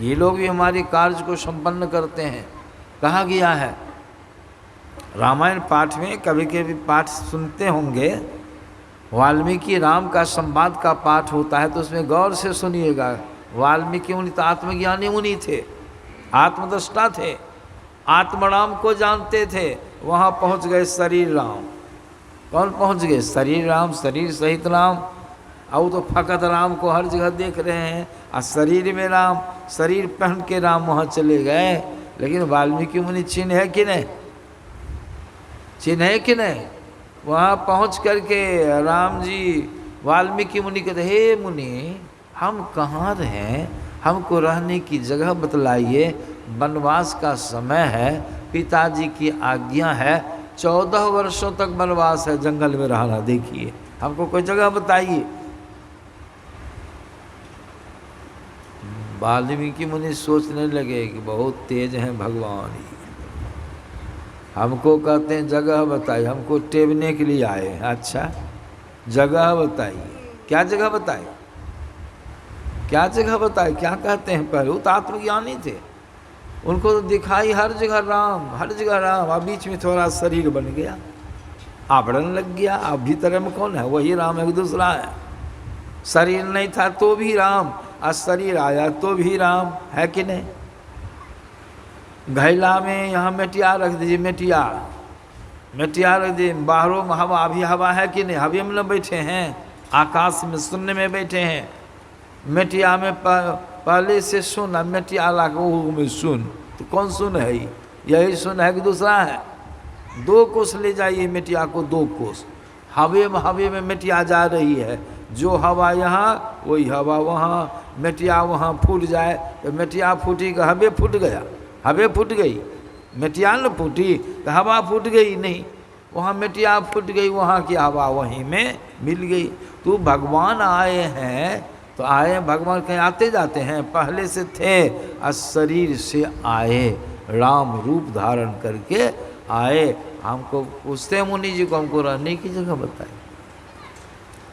ये लोग भी हमारे कार्य को संपन्न करते हैं। कहा गया है रामायण पाठ में, कभी कभी पाठ सुनते होंगे, वाल्मीकि राम का संवाद का पाठ होता है तो उसमें गौर से सुनिएगा। वाल्मीकि मुनि तो आत्मज्ञानी मुनि थे, आत्मदृष्टा थे, आत्मराम को जानते थे। वहाँ पहुँच गए शरीर राम। कौन पहुँच गए? शरीर राम, शरीर सहित राम। अब तो फकत राम को हर जगह देख रहे हैं, और शरीर में राम, शरीर पहन के राम वहाँ चले गए। लेकिन वाल्मीकि मुनि चिन्ह है कि नहीं? चिन्ह है कि नहीं? वहाँ पहुँच करके राम जी, वाल्मीकि मुनि कहते, हे मुनि, हम कहाँ रहें, हमको रहने की जगह बतलाइए। वनवास का समय है, पिताजी की आज्ञा है, 14 वर्षों तक वनवास है, जंगल में रहना। देखिए, हमको कोई जगह बताइए। वाल्मीकि मुनि सोचने लगे कि बहुत तेज हैं भगवान ही, हमको कहते हैं जगह बताइए, हमको टेबने के लिए आए। अच्छा, जगह बताइए। क्या जगह बताए? क्या जगह बताए? क्या कहते हैं? पहले वो तो आत्मज्ञानी थे, उनको तो दिखाई हर जगह राम, हर जगह राम। अब बीच में थोड़ा शरीर बन गया, आवरण लग गया। अब भीतर में कौन है? वही राम है, दूसरा है। शरीर नहीं था तो भी राम, और शरीर आया तो भी राम है कि नहीं? घैला में यहाँ मेटिया रख दीजिए, मेटिया रख दीजिए, बाहरों में हवा, अभी हवा है कि नहीं? हवा में न बैठे हैं, आकाश में शून्य में बैठे हैं। मेटिया में पहले से सुन, अब मेटिया ला में सुन, तो कौन सुन है? यही सुन है कि दूसरा है? 2 कोस ले जाइए मेटिया को, 2 कोस। हवे में मेटिया जा रही है, जो हवा यहाँ वही हवा वहाँ। मेटिया वहाँ फूट जाए तो मेटिया फूटी का हवे फूट गया, हवे फूट गई, मेटिया न फूटी तो हवा फूट गई नहीं। वहाँ मेटिया फूट गई, वहाँ की हवा वहीं में मिल गई। तो भगवान आए हैं तो आए, भगवान कहीं आते जाते हैं, पहले से थे और शरीर से आए, राम रूप धारण करके आए। हमको पूछते मुनि जी को, हमको रहने की जगह बताए।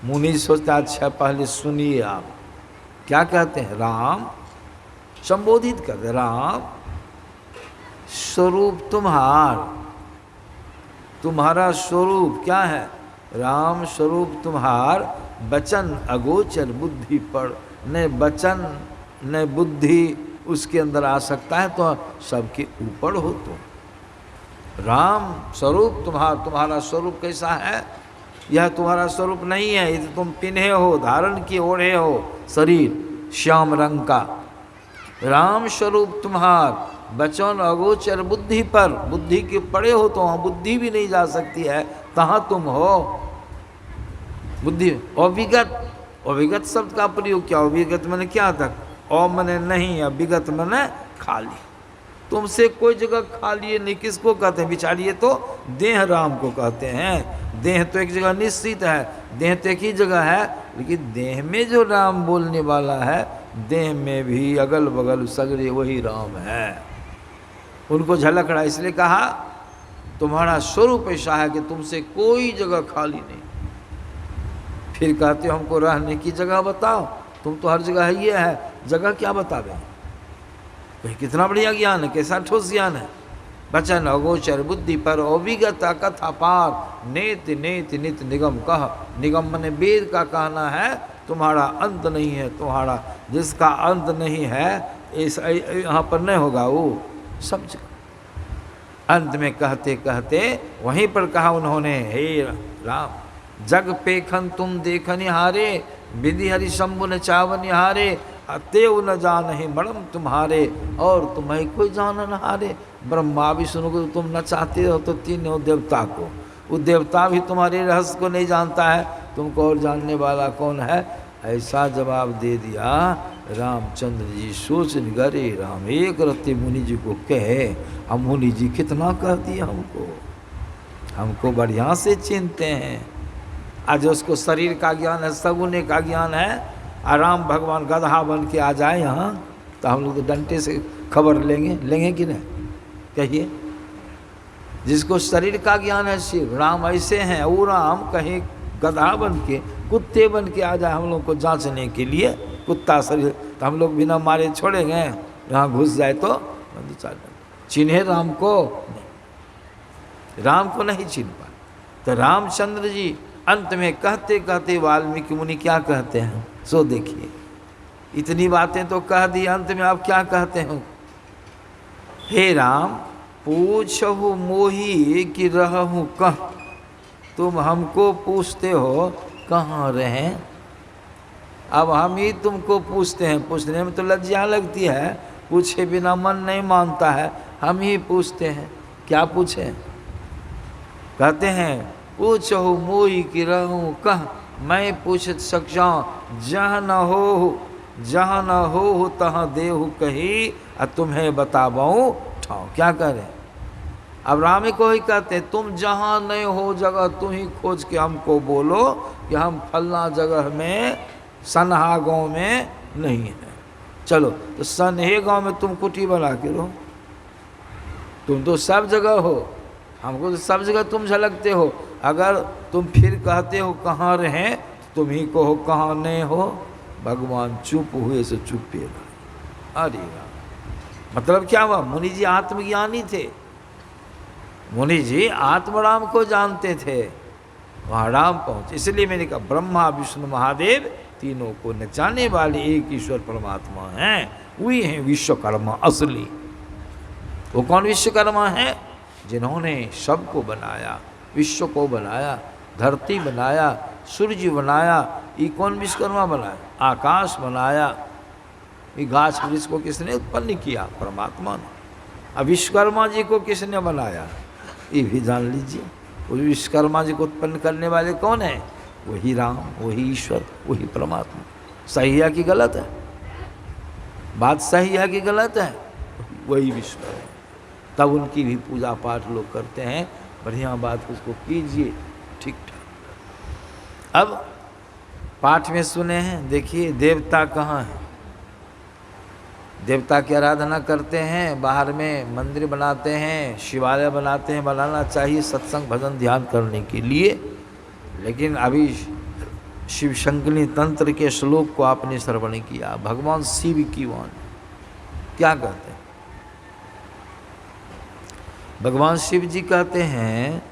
मुनि सोचता, अच्छा पहले सुनिए आप क्या कहते हैं। राम संबोधित करते, राम स्वरूप तुम्हारा स्वरूप क्या है? राम स्वरूप तुम्हार, वचन अगोचर बुद्धि पर। न वचन न बुद्धि उसके अंदर आ सकता है, तो सबके ऊपर हो तुम। राम स्वरूप तुम्हारा स्वरूप कैसा है? यह तुम्हारा स्वरूप नहीं है, ये तो तुम पिन्हे हो, धारण किए ओढ़े हो शरीर श्याम रंग का। राम स्वरूप तुम्हार, वचन अगोचर बुद्धि पर, बुद्धि के पड़े हो तो वहाँ बुद्धि भी नहीं जा सकती है, कहाँ तुम हो? बुद्धि अविगत शब्द का प्रयोग क्या? अविगत मैंने क्या था? और मैंने नहीं, अविगत मैंने खाली। तुमसे कोई जगह खाली नहीं। किसको कहते हैं? बिचारिए तो देह राम को कहते हैं। देह तो एक जगह निश्चित है, देह तो एक ही जगह है, लेकिन देह में जो राम बोलने वाला है, देह में भी अगल बगल सगरे वही राम है। उनको झलक रहा, इसलिए कहा तुम्हारा स्वरूप ऐसा है कि तुमसे कोई जगह खाली नहीं। फिर कहते हो हमको रहने की जगह बताओ, तुम तो हर जगह है, ये है जगह क्या बता दें? कितना बढ़िया ज्ञान है, कैसा ठोस ज्ञान है। वचन अगोचर बुद्धि पर, अविगत कथा पार, नेत नेत नित निगम कह। निगम मने वेद का कहना है तुम्हारा अंत नहीं है, तुम्हारा जिसका अंत नहीं है इस यहाँ पर नहीं होगा, वो सब जगह। अंत में कहते कहते वहीं पर कहा उन्होंने, हे राम जग पेखन तुम देखन हारे, विधि हरि शंभु न चावन हारे, अतएव न जानहि मरम तुम्हारे, और तुम्हें कोई जान न हारे। ब्रह्मा विष्णु को तुम न चाहते हो तो तीनों देवता को, वो देवता भी तुम्हारे रहस्य को नहीं जानता है, तुमको और जानने वाला कौन है? ऐसा जवाब दे दिया रामचंद्र जी। सोच गरे राम एक रत्ते मुनि जी को कहे, हम मुनि जी कितना कह दिया हमको बढ़िया से चिनते हैं। आज उसको शरीर का ज्ञान है, सगुने का ज्ञान है, आराम भगवान गधा बन के आ जाए यहाँ तो हम लोग तो डंटे से खबर लेंगे कि नहीं? कहिए। जिसको शरीर का ज्ञान है, शिव राम ऐसे हैं, वो राम कहीं गधा बन के, कुत्ते बन के आ जाए हम लोग को जांचने के लिए, कुत्ता शरीर, तो हम लोग बिना मारे छोड़ेंगे? यहाँ घुस जाए तो बंधु चाल चिन्हे राम को नहीं, राम को नहीं चिन्ह पाए। तो रामचंद्र जी अंत में कहते कहते वाल्मीकि मुनि क्या कहते हैं सो देखिए। इतनी बातें तो कह दी, अंत में आप क्या कहते हो? हे राम पूछहु मोही कि रहहु कह, तुम हमको पूछते हो कहाँ रहें। अब हम ही तुमको पूछते हैं, पूछने में तो लज्जा लगती है, पूछे बिना मन नहीं मानता है, हम ही पूछते हैं। क्या पूछें? कहते हैं पूछहु मोही कि रहूँ कह, मैं पूछ सकूँ जहाँ न हो तहाँ देहु कही, और तुम्हें बताबऊँ ठाव। क्या करें? अब राम को ही कहते तुम जहाँ नहीं हो जगह तुम ही खोज के हमको बोलो कि हम फलना जगह में सनहा गाँव में नहीं है। चलो तो सनहे गाँव में तुम कुटी बना के रहो, तुम तो सब जगह हो, हमको तो सब जगह तुम झलकते हो। अगर तुम फिर कहते हो कहाँ रहें तो तुम ही कहो कहाँ नहीं हो। भगवान चुप हुए से चुपे रहे। अरे राम, मतलब क्या हुआ? मुनि जी आत्मज्ञानी थे, मुनि जी आत्मराम को जानते थे, वहाँ राम पहुँचे। इसलिए मैंने कहा ब्रह्मा विष्णु महादेव तीनों को नचाने वाले एक ईश्वर परमात्मा हैं, वही हैं विश्वकर्मा असली। वो कौन विश्वकर्मा है? जिन्होंने सबको बनाया, विश्व को बनाया, धरती बनाया, सूर्य बनाया। ये कौन विश्वकर्मा बनाया? आकाश बनाया। ये गाछ वृक्ष को किसने उत्पन्न किया? परमात्मा ने। अब विश्वकर्मा जी को किसने बनाया? ये भी जान लीजिए। वो विश्वकर्मा जी को उत्पन्न करने वाले कौन है? वही राम, वही ईश्वर, वही परमात्मा। सही है कि गलत है? बात सही है कि गलत है? वही विश्वकर्मा। तब उनकी भी पूजा पाठ लोग करते हैं। बढ़िया बात उसको कीजिए, ठीक ठाक। अब पाठ में सुने हैं, देखिए देवता कहाँ हैं? देवता की आराधना करते हैं, बाहर में मंदिर बनाते हैं, शिवालय बनाते हैं। बनाना चाहिए सत्संग भजन ध्यान करने के लिए। लेकिन अभी शिव शंकरी तंत्र के श्लोक को आपने श्रवण किया। भगवान शिव की वाणी क्या कहते हैं? भगवान शिव जी कहते हैं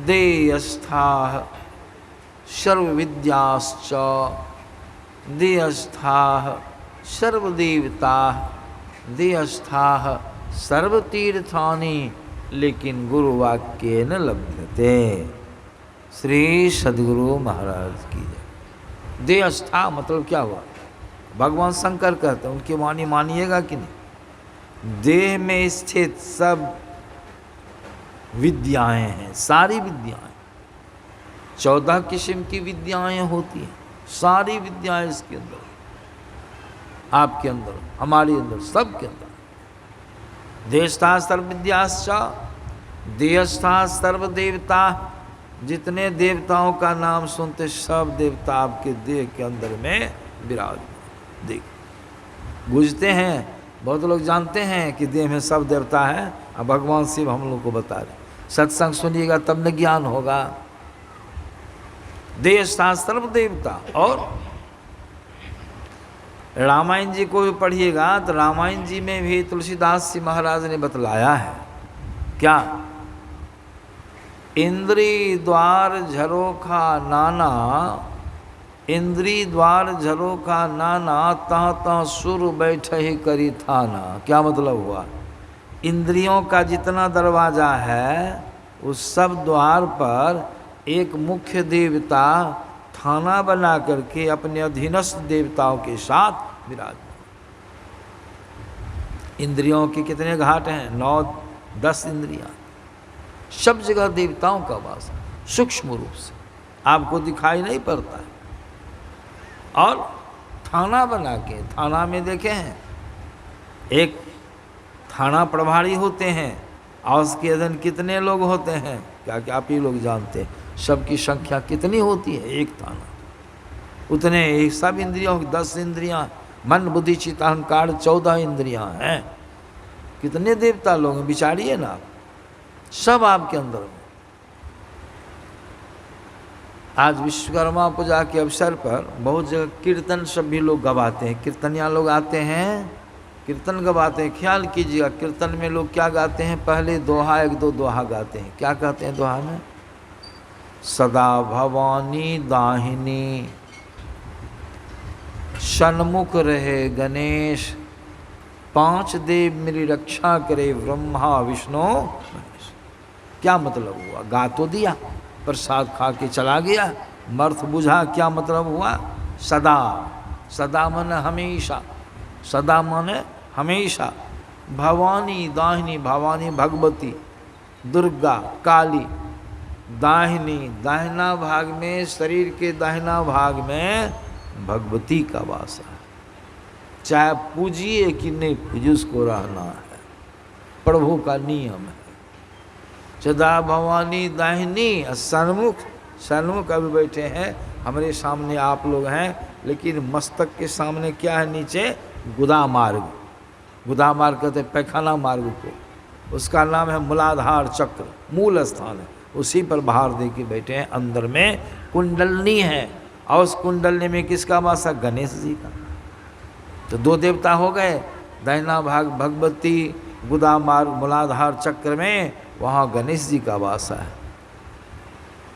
देयस्थाः सर्व विद्याश्च देयस्थाः सर्वदेवताः देयस्थाः सर्वतीर्थानि लेकिन गुरुवाक्येन लभ्यते। श्री सद्गुरु महाराज की जय। देयस्था मतलब क्या हुआ? भगवान शंकर कहते हैं, उनकी वाणी मानिएगा कि नहीं? देह में स्थित सब विद्याएं हैं, सारी विद्याएं। 14 किस्म की विद्याएं होती हैं, सारी विद्याएं इसके अंदर, आपके अंदर, हमारे अंदर, सबके अंदर। देशस्था सर्व विद्याश्चा देयस्था सर्व देवता। जितने देवताओं का नाम सुनते सब देवता आपके देह के अंदर में विराज। देख बुझते हैं, बहुत लोग जानते हैं कि देह में सब देवता हैं। अब भगवान शिव हम लोग को बता रहे। सत्संग सुनिएगा तब न ज्ञान होगा। देयस्था सर्व देवता। और रामायण जी को भी पढ़िएगा तो रामायण जी में भी तुलसीदास जी महाराज ने बतलाया है क्या? इंद्री द्वार झरोखा नाना, इंद्री द्वार झरोखा नाना, तह तह सुर बैठे करी थाना। क्या मतलब हुआ? इंद्रियों का जितना दरवाज़ा है उस सब द्वार पर एक मुख्य देवता थाना बना करके अपने अधीनस्थ देवताओं के साथ विराज। इंद्रियों के कितने घाट हैं? 9-10 इंद्रियां। सब जगह देवताओं का वास है, सूक्ष्म रूप से आपको दिखाई नहीं पड़ता है। और थाना बना के, थाना में देखे हैं एक थाना प्रभारी होते हैं और उसके अधीन कितने लोग होते हैं? क्या क्या आप ही लोग जानते हैं। सबकी संख्या कितनी होती है? एक थाना उतने एक सब इंद्रियों की 10 इंद्रियां, मन बुद्धि चित्त अहंकार 14 इंद्रियां हैं। कितने देवता लोग हैं, विचारिए ना। सब आपके अंदर में। आज विश्वकर्मा पूजा के अवसर पर बहुत जगह कीर्तन सब भी लोग गवाते हैं। कीर्तनिया लोग आते हैं कीर्तन गवाते हैं। ख्याल कीजिएगा कीर्तन में लोग क्या गाते हैं, पहले दोहा एक दो दोहा गाते हैं। क्या कहते हैं दोहा में? सदा भवानी दाहिनी सन्मुख रहे गणेश, पांच देव मेरी रक्षा करे ब्रह्मा विष्णु महेश। क्या मतलब हुआ? गा तो दिया, प्रसाद खा के चला गया, मर्थ बुझा। क्या मतलब हुआ? सदा, सदा माने हमेशा, सदा माने हमेशा। भवानी दाहिनी, भवानी भगवती, दुर्गा काली। दाहिनी, दाहिना भाग में, शरीर के दाहिना भाग में भगवती का वास है। चाहे पूजिए कि नहीं पूजिए, उसको रहना है, प्रभु का नियम है। सदा भवानी दाहिनी सन्मुख, सन्मुख अभी बैठे हैं हमारे सामने आप लोग हैं, लेकिन मस्तक के सामने क्या है? नीचे गुदा मार्ग। गुदा मार्ग कहते हैं पैखाना मार्ग को, उसका नाम है मूलाधार चक्र, मूल स्थान है। उसी पर भार दे के बैठे हैं। अंदर में कुंडलनी है, और उस कुंडलनी में किसका वास है? गणेश जी का। तो दो देवता हो गए, दाहिना भाग भगवती, गुदा मार्ग मूलाधार चक्र में वहाँ गणेश जी का वास है।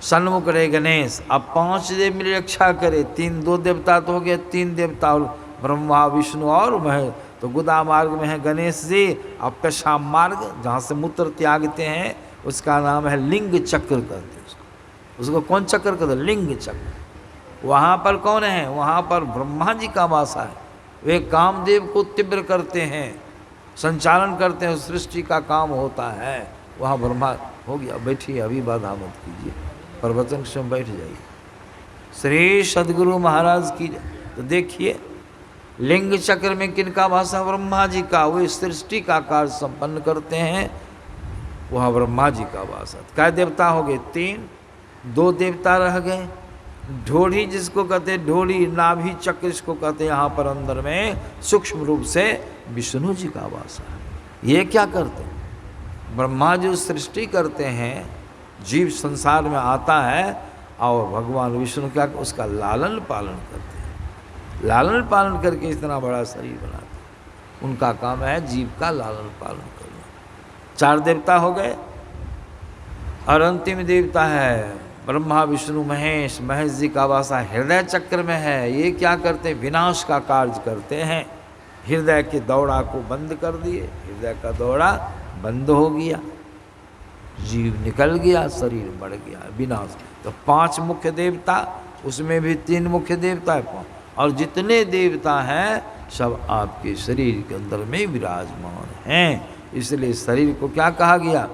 सन्मुख रहे गणेश। अब पांच देव मेरी रक्षा करे। तीन, दो देवता तो हो गए, तीन देवता और ब्रह्मा विष्णु और महेश। तो गुदा मार्ग में है गणेश जी। अब पेशाब मार्ग जहाँ से मूत्र त्यागते हैं उसका नाम है लिंग चक्र कहते हैं उसको। उसको कौन चक्र कहते हैं? लिंग चक्र। वहाँ पर कौन है? वहाँ पर ब्रह्मा जी का वास है। वे कामदेव को तीव्र करते हैं, संचालन करते हैं, सृष्टि का काम होता है। वहाँ ब्रह्मा हो गया। बैठिए, अभी बाधा मत कीजिए, प्रवचन के समय बैठ जाइए। श्री सद्गुरु महाराज की। तो देखिए लिंग चक्र में किनका वास है? ब्रह्मा जी का। वे सृष्टि का कार्य संपन्न करते हैं, वहाँ ब्रह्मा जी का वास है। क्या देवता हो गए? तीन, दो देवता रह गए। ढोढ़ी जिसको कहते हैं, ढोढ़ी नाभि चक्र इसको कहते हैं। यहाँ पर अंदर में सूक्ष्म रूप से विष्णु जी का वास है। ये क्या करते हैं? ब्रह्मा जी सृष्टि करते हैं, जीव संसार में आता है, और भगवान विष्णु क्या उसका लालन पालन करते हैं। लालन पालन करके इतना बड़ा शरीर बनाते हैं। उनका काम है जीव का लालन पालन करना। चार देवता हो गए, और अंतिम देवता है ब्रह्मा विष्णु महेश। महेश जी का वासा हृदय चक्र में है। ये क्या करते हैं? विनाश का कार्य करते हैं। हृदय के दौड़ा को बंद कर दिए, हृदय का दौड़ा बंद हो गया, जीव निकल गया, शरीर बढ़ गया, विनाश। तो पांच मुख्य देवता, उसमें भी तीन मुख्य देवता है, और जितने देवता हैं सब आपके शरीर के अंदर में विराजमान हैं। इसलिए शरीर को क्या कहा गया?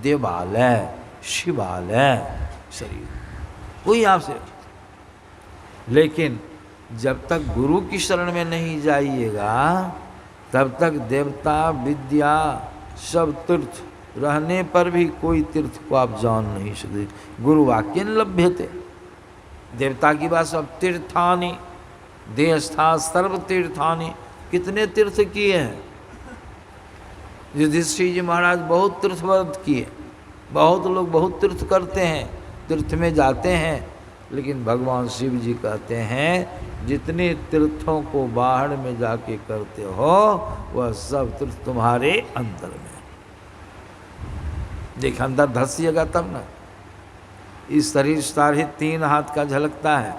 देवालय, शिवालय शरीर। कोई आपसे, लेकिन जब तक गुरु की शरण में नहीं जाइएगा तब तक देवता विद्या सब तीर्थ रहने पर भी कोई तीर्थ को आप जान नहीं सकते। गुरु वाक्यन लभ्यते। देवता की बात सब तीर्थानि देहस्था सर्व तीर्थानि। कितने तीर्थ किए हैं? युधिष्ठिर जी महाराज बहुत तीर्थव्रत किए। बहुत लोग बहुत तीर्थ करते हैं, तीर्थ में जाते हैं, लेकिन भगवान शिव जी कहते हैं जितने तीर्थों को बाहर में जाके करते हो वह सब तीर्थ तुम्हारे अंदर में। देख अंदर धसिएगा तब ना। इस शरीर 3.5 हाथ का झलकता है,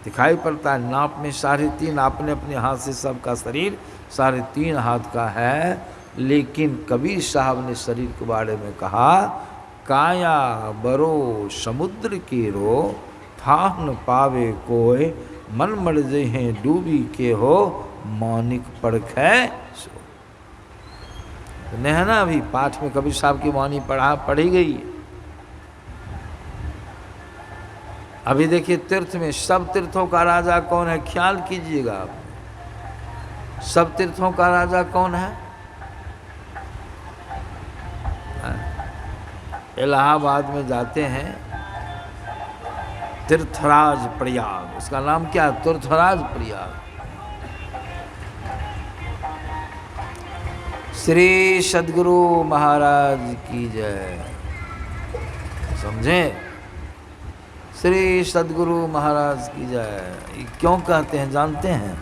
दिखाई पड़ता है। नाप में 3.5, आपने अपने हाथ से सबका शरीर 3.5 हाथ का है। लेकिन कबीर साहब ने शरीर के बारे में कहा, काया बरो समुद्र के रो, था न पावे कोय, मन मर जहे डूबी के हो, मानिक परखै सो। नहीं है ना, अभी पाठ में कबीर साहब की वाणी पढ़ी गई है। अभी देखिए तीर्थ में, सब तीर्थों का राजा कौन है? ख्याल कीजिएगा आप, सब तीर्थों का राजा कौन है? इलाहाबाद में जाते हैं तीर्थराज प्रयाग, उसका नाम क्या है? तीर्थराज प्रयाग। श्री सद्गुरु महाराज की जय। समझे? श्री सद्गुरु महाराज की जय। क्यों कहते हैं जानते हैं?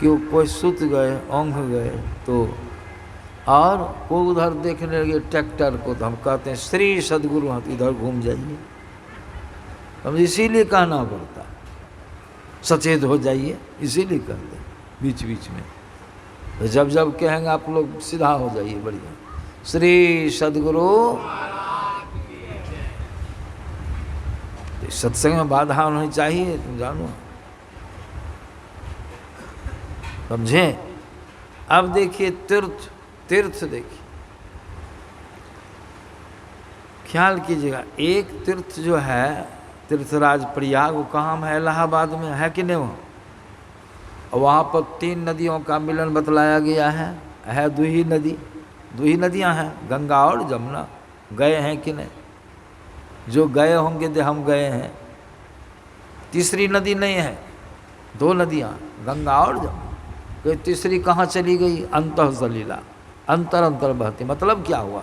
कि वो कोई सुत गए, ओंघ गए तो, और कोई उधर देखने लगे ट्रैक्टर को, तो हम कहते हैं श्री सदगुरु हाथ इधर घूम जाइए। हम इसीलिए कहना पड़ता, सचेत हो जाइए, इसीलिए कहते हैं बीच बीच में। तो जब जब कहेंगे आप लोग सीधा हो जाइए, बढ़िया। श्री सदगुरु। सत्संग में बाधा होनी चाहिए, तुम जानो, समझे। अब देखिए तीर्थ, तीर्थ देखिए, ख्याल कीजिएगा, एक तीर्थ जो है तीर्थराज प्रयाग, वो कहाँ है? इलाहाबाद में है कि नहीं? वहाँ पर 3 नदियों का मिलन बतलाया गया है 2 ही नदी, 2 ही नदियाँ हैं, गंगा और जमुना। गए हैं कि नहीं? जो गए होंगे तो हम गए हैं। तीसरी नदी नहीं है, 2 नदियाँ, गंगा और जमुना। तो तीसरी कहाँ चली गई? अंतः सलीला, अंतर अंतर बहती। मतलब क्या हुआ?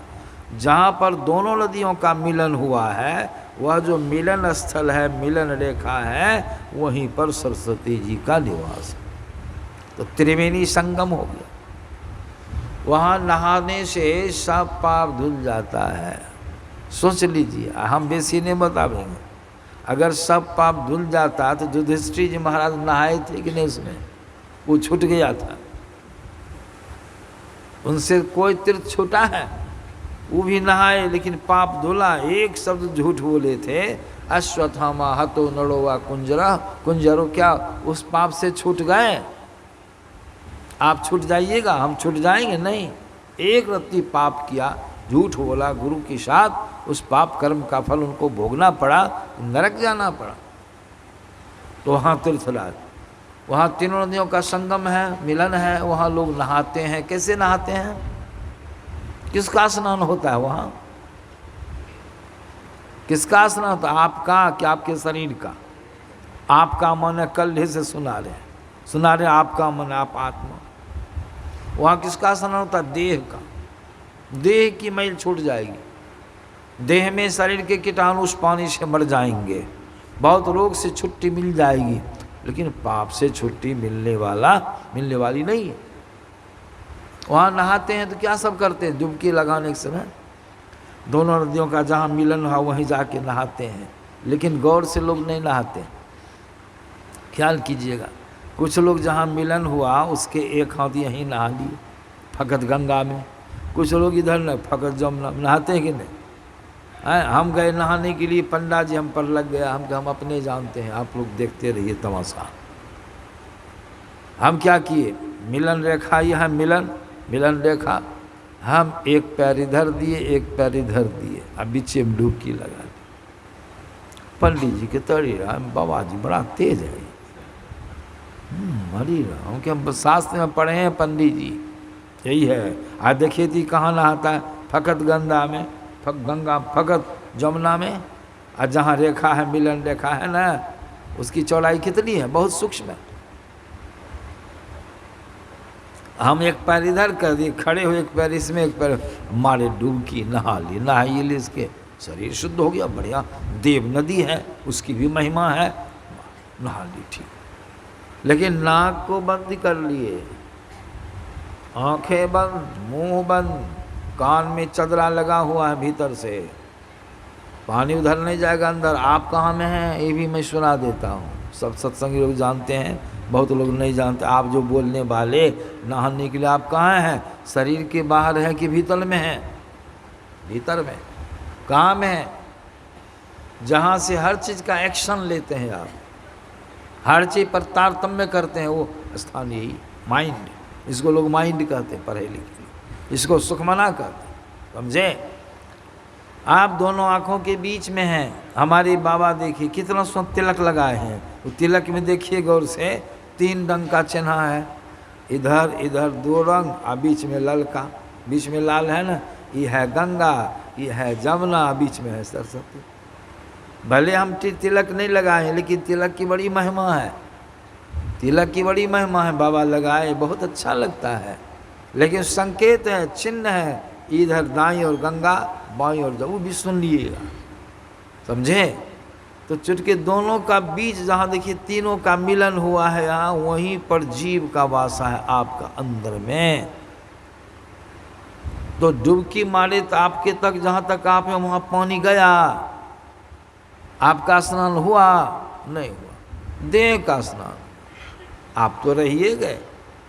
जहाँ पर दोनों नदियों का मिलन हुआ है, वह जो मिलन स्थल है, मिलन रेखा है, वहीं पर सरस्वती जी का निवास है। तो त्रिवेणी संगम हो गया। वहाँ नहाने से सब पाप धुल जाता है। सोच लीजिए, हम बेसी नहीं बताएंगे। अगर सब पाप धुल जाता तो युधिष्ठिर जी महाराज नहाए थे कि नहीं? उसमें वो छूट गया था, उनसे कोई तीर्थ छूटा है? वो भी नहाए लेकिन पाप धुला। एक शब्द झूठ बोले थे, अश्वत्थामा हतो नड़ोवा कुंजरा कुंजरो, क्या उस पाप से छूट गए? आप छूट जाइएगा, हम छूट जाएंगे? नहीं। एक रत्ती पाप किया, झूठ बोला गुरु के साथ, उस पाप कर्म का फल उनको भोगना पड़ा, नरक जाना पड़ा। तो वहाँ तीर्थराज, वहाँ तीनों नदियों का संगम है, मिलन है, वहाँ लोग नहाते हैं। कैसे नहाते हैं? किसका स्नान होता है वहाँ? किसका स्नान होता है? आपका क्या आपके शरीर का? आपका मन है, कल से सुना रहे आपका मन, आप आत्मा। वहाँ किसका स्नान होता है? देह का। देह की मैल छूट जाएगी, देह में शरीर के कीटाणु उस पानी से मर जाएंगे, बहुत रोग से छुट्टी मिल जाएगी, लेकिन पाप से छुट्टी मिलने वाली नहीं है। वहाँ नहाते हैं तो क्या सब करते हैं? डुबकी लगाने के समय दोनों नदियों का जहाँ मिलन हुआ वहीं जाके नहाते हैं, लेकिन गौर से लोग नहीं नहाते। ख्याल कीजिएगा, कुछ लोग जहाँ मिलन हुआ उसके एक हाथ यहीं नहा लिए, फकत गंगा में। कुछ लोग इधर न, फकत जमुना नहाते हैं कि नहीं? हम गए नहाने के लिए, पंडा जी हम पर लग गया, हम अपने जानते हैं, आप लोग देखते रहिए तमाशा। हम क्या किए? मिलन रेखा, यह मिलन रेखा, हम एक पैर इधर दिए, एक पैर इधर दिए, अब बीच में डुबकी लगा दी। पंडित जी के तड़ी रहा, बाबा जी बड़ा तेज है। हरी राम के हम शास्त्र में पढ़े हैं, पंडित जी यही है। आज देखिए थी कहाँ नहाता है? फकत गंगा में, फकत जमुना में। और जहाँ रेखा है, मिलन रेखा है ना, उसकी चौड़ाई कितनी है? बहुत सूक्ष्म है। हम एक पैर इधर कर दिए, खड़े हुए, एक पैर इसमें, एक पैर मारे डुबकी, नहाइए ले, इसके शरीर शुद्ध हो गया, बढ़िया। देव नदी है, उसकी भी महिमा है, नहा ली, ठीक। लेकिन नाक को बंद कर लिए, आंखें बंद, मुंह बंद, कान में चदरा लगा हुआ है भीतर से, पानी उधर नहीं जाएगा अंदर। आप कहाँ में हैं ये भी मैं सुना देता हूँ, सब सत्संगी लोग जानते हैं, बहुत लोग नहीं जानते। आप जो बोलने वाले, नहाने के लिए आप कहाँ हैं? शरीर के बाहर है कि भीतर में है? भीतर में। कहाँ में है? जहाँ से हर चीज़ का एक्शन लेते हैं आप, हर चीज़ पर तारतम्य करते हैं, वो स्थान यही माइंड। इसको लोग माइंड कहते हैं पढ़े लिखे, इसको सुखमना कहते हैं, समझे। आप दोनों आँखों के बीच में हैं। हमारे बाबा देखिए कितना सुंदर तिलक लगाए हैं, वो तिलक में देखिए गौर से 3 रंग का चिन्ह है, इधर इधर 2 रंग, और बीच में ललका, बीच में लाल है ना, ये है गंगा, ये है जमुना, बीच में है सरस्वती। भले हम तिलक नहीं लगाए हैं, लेकिन तिलक की बड़ी महिमा है, तिलक की बड़ी महिमा है। बाबा लगाए, बहुत अच्छा लगता है, लेकिन संकेत है, चिन्ह है। इधर दाईं और गंगा, बाईं और, वो भी सुन लीजिएगा, समझे। तो चुटके दोनों का बीच जहाँ देखिए तीनों का मिलन हुआ है यहाँ, वहीं पर जीव का वासा है आपका अंदर में। तो डुबकी मारे तो आपके तक जहाँ तक आप हैं वहाँ पानी गया, आपका स्नान हुआ नहीं हुआ, देह का स्नान, आप तो रहिए गए।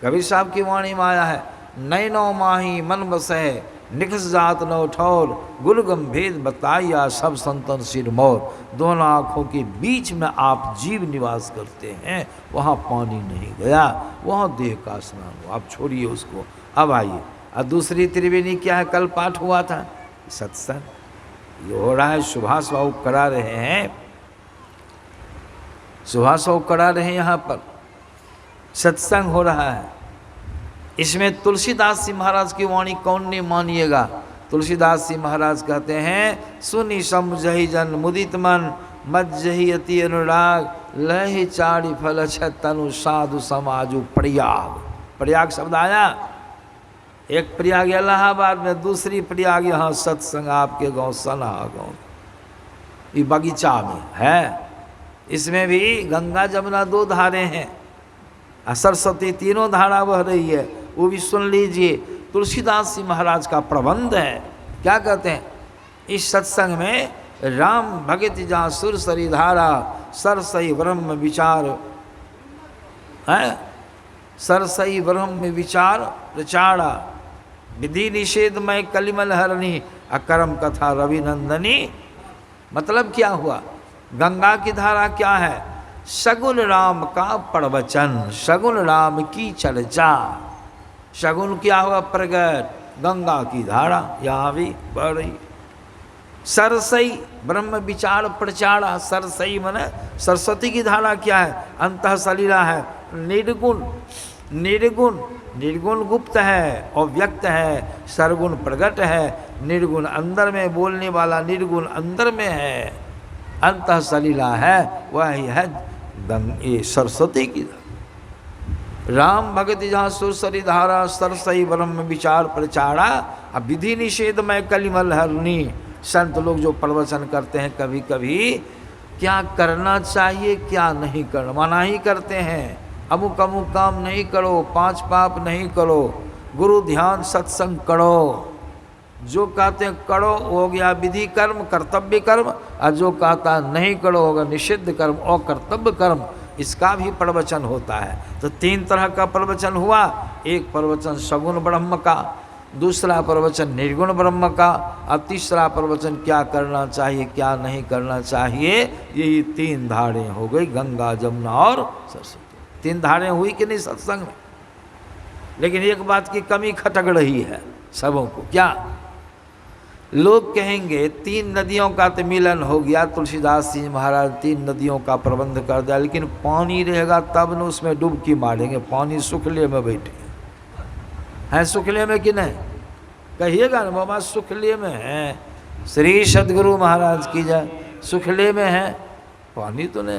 कबीर साहब की वाणी में आया है, नैनो माही मन बसै निकस जात न ठौर, गुरु गंभेद बताइया सब संतन सिर मोर। दोनों आँखों के बीच में आप जीव निवास करते हैं, वहाँ पानी नहीं गया, वहाँ देह का स्नान हुआ। आप छोड़िए उसको, अब आइए। और दूसरी त्रिवेणी क्या है, कल पाठ हुआ था सत्संग, ये हो रहा है। सुभाष बाबू करा रहे हैं, सुभाष बाबू करा रहे हैं, यहाँ पर सत्संग हो रहा है। इसमें तुलसीदास जी महाराज की वाणी कौन नहीं मानिएगा। तुलसीदास जी महाराज कहते हैं, सुनि समझहि जन मुदित मन, मज्जहि अति अनुराग, लहि चारि फल तनु साधु समाजु प्रयाग। प्रयाग शब्द आया, एक प्रयाग इलाहाबाद में, दूसरी प्रयाग यहाँ सत्संग आपके गांव सनहा गाँव, ये बगीचा में है। इसमें भी गंगा जमुना दो धारे हैं, सरस्वती तीनों धारा बह रही है, वो भी सुन लीजिए। तुलसीदास जी महाराज का प्रबंध है, क्या कहते हैं इस सत्संग में, राम भगत जहाँ सुर सरी धारा, सरसई ब्रह्म विचार है, सरसई ब्रह्म विचार प्रचारा, विधि निषेध में कलिमल हरणी, अकरम कथा रविनंदनी। मतलब क्या हुआ, गंगा की धारा क्या है, सगुन राम का प्रवचन, सगुन राम की चर्चा। सगुन क्या हुआ, प्रगट, गंगा की धारा यहाँ भी बह रही। सरसई ब्रह्म विचार प्रचारा, सरसई माने सरस्वती की धारा क्या है, अंतः सलीला है, निर्गुण, निर्गुण, निर्गुण गुप्त है और व्यक्त है, सरगुण प्रगट है। निर्गुण अंदर में बोलने वाला, निर्गुण अंदर में है, अंतः सलीला है, वही है ये सरस्वती की। राम भगत जहाँ सुरसरी धारा, सरसई ब्रह्म विचार प्रचारा। अब विधि निषेध में कलिमल हरणी। संत लोग जो प्रवचन करते हैं, कभी कभी क्या करना चाहिए क्या नहीं करना, मना ही करते हैं, अमुक अमुक काम नहीं करो, 5 पाप नहीं करो, गुरु ध्यान सत्संग करो। जो कहते हैं करो हो गया विधि कर्म, कर्तव्य कर्म, और जो कहता नहीं करो होगा निषिद्ध कर्म और कर्तव्य कर्म। इसका भी प्रवचन होता है। तो 3 तरह का प्रवचन हुआ, एक प्रवचन सगुण ब्रह्म का, दूसरा प्रवचन निर्गुण ब्रह्म का, और तीसरा प्रवचन क्या करना चाहिए क्या नहीं करना चाहिए। यही 3 धारें हो गई, गंगा जमुना और सरस्वती। 3 धारें हुई कि नहीं सत्संग में। लेकिन एक बात की कमी खटक रही है सबों को, क्या, लोग कहेंगे 3 नदियों का तो मिलन हो गया, तुलसीदास जी महाराज 3 नदियों का प्रबंध कर दिया, लेकिन पानी रहेगा तब न उसमें डुबकी मारेंगे। पानी सुखले में बैठे हैं, सुखले में कि नहीं, कहिएगा ना बाबा सुखले में है। श्री सदगुरु महाराज की जय, सुखले में है, पानी तो नहीं।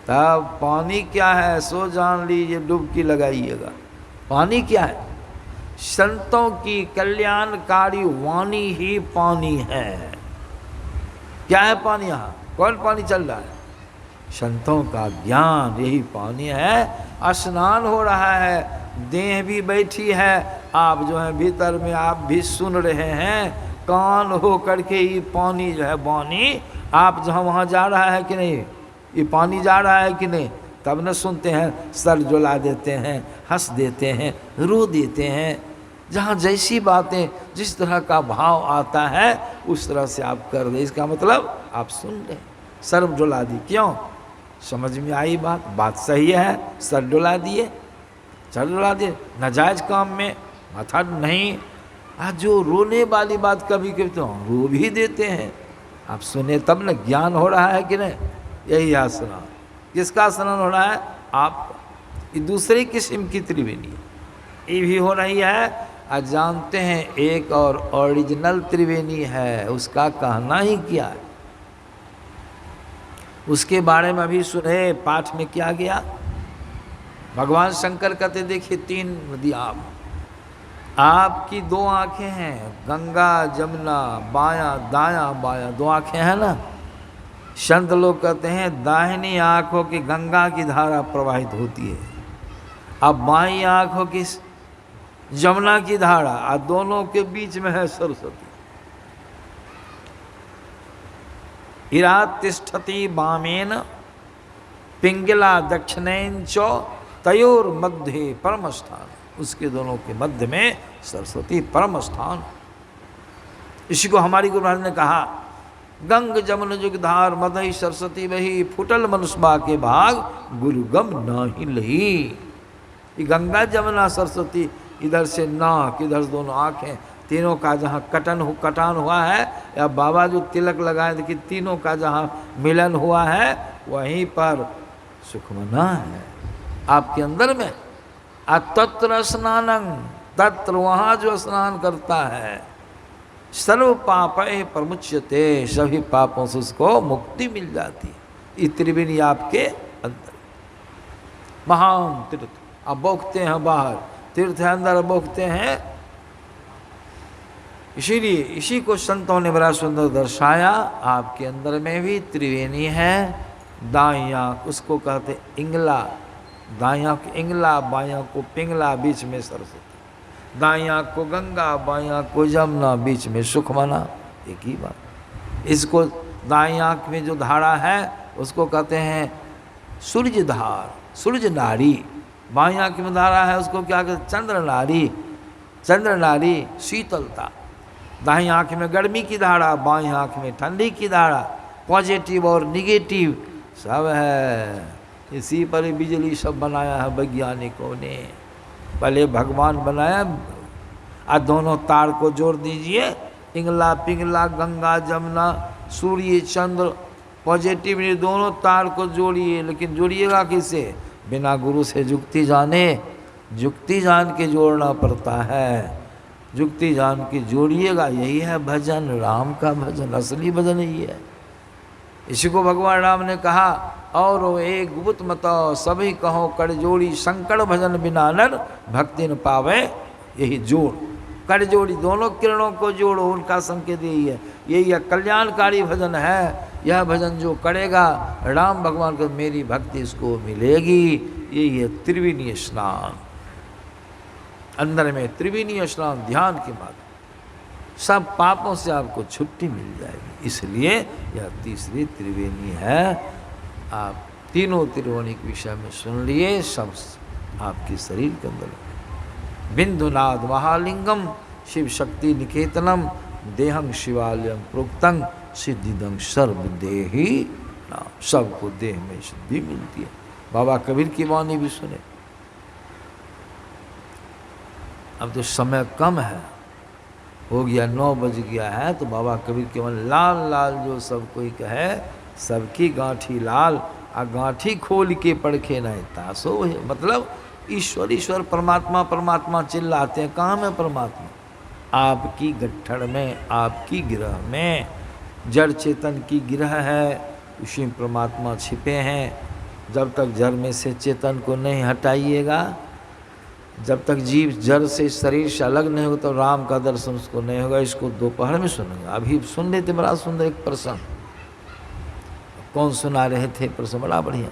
तब पानी क्या है सो जान लीजिए, डुबकी लगाइएगा। पानी क्या है, संतों की कल्याणकारी वाणी ही पानी है। क्या है पानी, यहाँ कौन पानी चल रहा है, संतों का ज्ञान, यही पानी है। स्नान हो रहा है, देह भी बैठी है, आप जो है भीतर में आप भी सुन रहे हैं, कान हो करके ये पानी जो है वाणी, आप जहाँ वहाँ जा रहा है कि नहीं, ये पानी जा रहा है कि नहीं, तब न सुनते हैं, सर जुला देते हैं, हंस देते हैं, रो देते हैं। जहाँ जैसी बातें जिस तरह का भाव आता है उस तरह से आप कर दे, इसका मतलब आप सुन रहे, सर डुला दी। क्यों, समझ में आई बात, बात सही है, सर डुला दिए, सर डुला दिए। नाजायज काम में माथा नहीं, आज जो रोने वाली बात कभी कभी तो रो भी देते हैं। आप सुने तब न ज्ञान हो रहा है कि नहीं। यही आसना, किसका स्नान हो रहा है, आप ये दूसरे किस्म की त्रिवेणी ये भी हो रही है। आज जानते हैं एक और ओरिजिनल त्रिवेणी है, उसका कहना ही क्या है, उसके बारे में अभी सुने पाठ में क्या गया। भगवान शंकर कहते देखिए 3 नदियाँ, आपकी 2 आँखें हैं, गंगा जमुना, बायां दायां बायां 2 आँखें हैं ना, संत लोग कहते हैं दाहिनी आंखों की गंगा की धारा प्रवाहित होती है, अब बाईं आंखों की जमुना की धारा, और दोनों के बीच में है सरस्वती। इरा तिष्ठति वामेन पिंगला दक्षिणेन च तयोर मध्य परम स्थान, उसके दोनों के मध्य में सरस्वती परम स्थान। इसी को हमारी गुरु महाराज ने कहा, गंग जमुन जुग धार मदई सरस्वती वही, फुटल मनुष्बा के भाग गुरु गम नाही लही। ये गंगा जमुना सरस्वती, इधर से नाक, इधर से दोनों आँखें, तीनों का जहाँ कटान हुआ है, या बाबा जो तिलक लगाए थे कि तीनों का जहाँ मिलन हुआ है, वहीं पर सुखमना है आपके अंदर में। तत्र स्नानं, तत्र वहाँ जो स्नान करता है, सर्व पाप प्रमुच्यते, सभी पापों से उसको मुक्ति मिल जाती है। ये त्रिवेणी आपके अंदर महान तीर्थ, आप बोखते हैं बाहर, तीर्थ अंदर बोखते हैं। इसीलिए इसी को संतों ने बड़ा सुंदर दर्शाया, आपके अंदर में भी त्रिवेणी है। दाईं आँख उसको कहते इंगला, दाईं आँख इंगला, बाईं आँख को पिंगला, बीच में सरस्वती। दाईं आँख को गंगा, बाईं आँख को जमुना, बीच में सुखमना, एक ही बात। इसको दाईं आँख में जो धारा है उसको कहते हैं सूर्य धार, सूर्य नारी। बाईं आँख में धारा है उसको क्या कहते, चंद्र नारी, चंद्र नारी शीतलता। दाईं आँख में गर्मी की धारा, बाईं आँख में ठंडी की धारा, पॉजिटिव और निगेटिव सब है। इसी पर बिजली सब बनाया है वैज्ञानिकों ने, पहले भगवान बनाया। और दोनों तार को जोड़ दीजिए, इंगला पिंगला, गंगा जमुना, सूर्य चंद्र, पॉजिटिव, ये दोनों तार को जोड़िए। लेकिन जोड़िएगा किससे? बिना गुरु से जुक्ति जाने, जुक्ति जान के जोड़ना पड़ता है। जुक्ति जान के जोड़िएगा, यही है भजन, राम का भजन, असली भजन यही है। इसी को भगवान राम ने कहा, और एक गुप्त मत सभी कहो कर जोड़ी, शंकर भजन बिना नर भक्ति न पावे। यही जोड़, कर जोड़ी, दोनों किरणों को जोड़ो, उनका संकेत यही है। यही है कल्याणकारी भजन है। यह भजन जो करेगा राम भगवान को मेरी भक्ति इसको मिलेगी। यही है त्रिवेणी स्नान। अंदर में त्रिवेणी स्नान ध्यान के बाद सब पापों से आपको छुट्टी मिल जाएगी। इसलिए यह तीसरी त्रिवेणी है। आप तीनों त्रिवेणी के विषय में सुन लिए, सब आपके शरीर के अंदर। बिंदुनाद महालिंगम शिव शक्ति निकेतनम, देहं शिवालयम प्रोक्तं, सिद्धिदं सर्वदेही नाम। सबको देह में सिद्धि मिलती है। बाबा कबीर की वाणी भी सुने। अब तो समय कम है, हो गया 9 बज गया है, तो बाबा कबीर के मन लाल लाल जो सब कोई कहे, सबकी गांठी लाल, आ गांठी खोल के पड़खे नहीं तासो है। मतलब ईश्वर ईश्वर, परमात्मा परमात्मा चिल्लाते हैं, कहाँ में परमात्मा? आपकी गट्ठड़ में, आपकी गिरह में। जड़ चेतन की गिरह है, उसी में परमात्मा छिपे हैं। जब तक जड़ में से चेतन को नहीं हटाइएगा, जब तक जीव जड़ से शरीर से अलग नहीं होगा, तो राम का दर्शन उसको नहीं होगा। इसको दोपहर में सुनेंगे। अभी सुन रहे थे बड़ा सुंदर एक प्रसंग, कौन सुना रहे थे प्रसंग, बड़ा बढ़िया।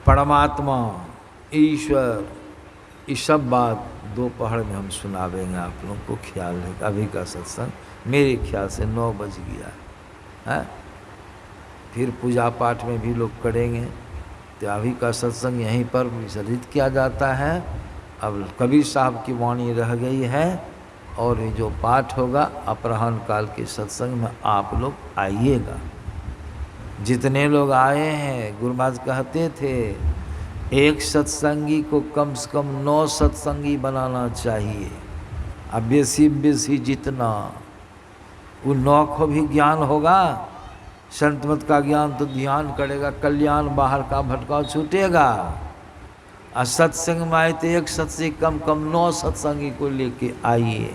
परमात्मा ईश्वर, ये सब बात दोपहर में हम सुनावेंगे आप लोगों को। ख्याल है अभी का सत्संग मेरे ख्याल से 9 बज गया है। फिर पूजा पाठ में भी लोग करेंगे, तो अभी का सत्संग यहीं पर विसर्जित किया जाता है। अब कबीर साहब की वाणी रह गई है, और ये जो पाठ होगा अपराह्न काल के सत्संग में आप लोग आइएगा। जितने लोग आए हैं, गुरु महाराज कहते थे एक सत्संगी को कम से कम 9 सत्संगी बनाना चाहिए। अब बेसी जितना, वो 9 को भी ज्ञान होगा। संत मत का ज्ञान तो ध्यान करेगा, कल्याण बाहर का भटकाव छूटेगा। और सत्संग में आए तो एक सत्संग कम 9 सत्संगी को लेके आइए।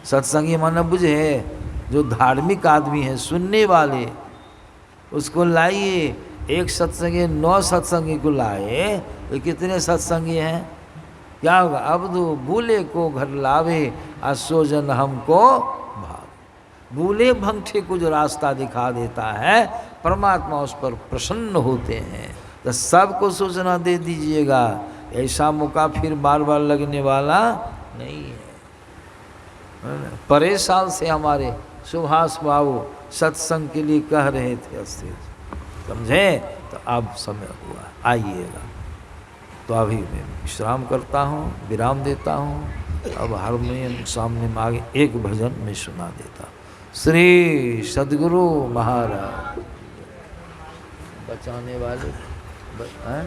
सत्संगी माने बुझे, जो धार्मिक आदमी है, सुनने वाले, उसको लाइए। एक सत्संगी 9 सत्संगी को लाए तो कितने सत्संगी हैं? क्या होगा? अब तो भूले को घर लावे, और सो जन हमको भाव। भूले भंगठे को जो रास्ता दिखा देता है, परमात्मा उस पर प्रसन्न होते हैं। तो सबको सूचना दे दीजिएगा, ऐसा मौका फिर बार बार लगने वाला नहीं है। परे साल से हमारे सुभाष बाबू सत्संग के लिए कह रहे थे अस्थिर, समझे? तो अब समय हुआ, आइएगा। तो अभी मैं विश्राम करता हूँ, विराम देता हूँ। अब हारमोनियम सामने में आगे एक भजन में सुना देता। श्री सद्गुरु महाराज बचाने वाले हैं।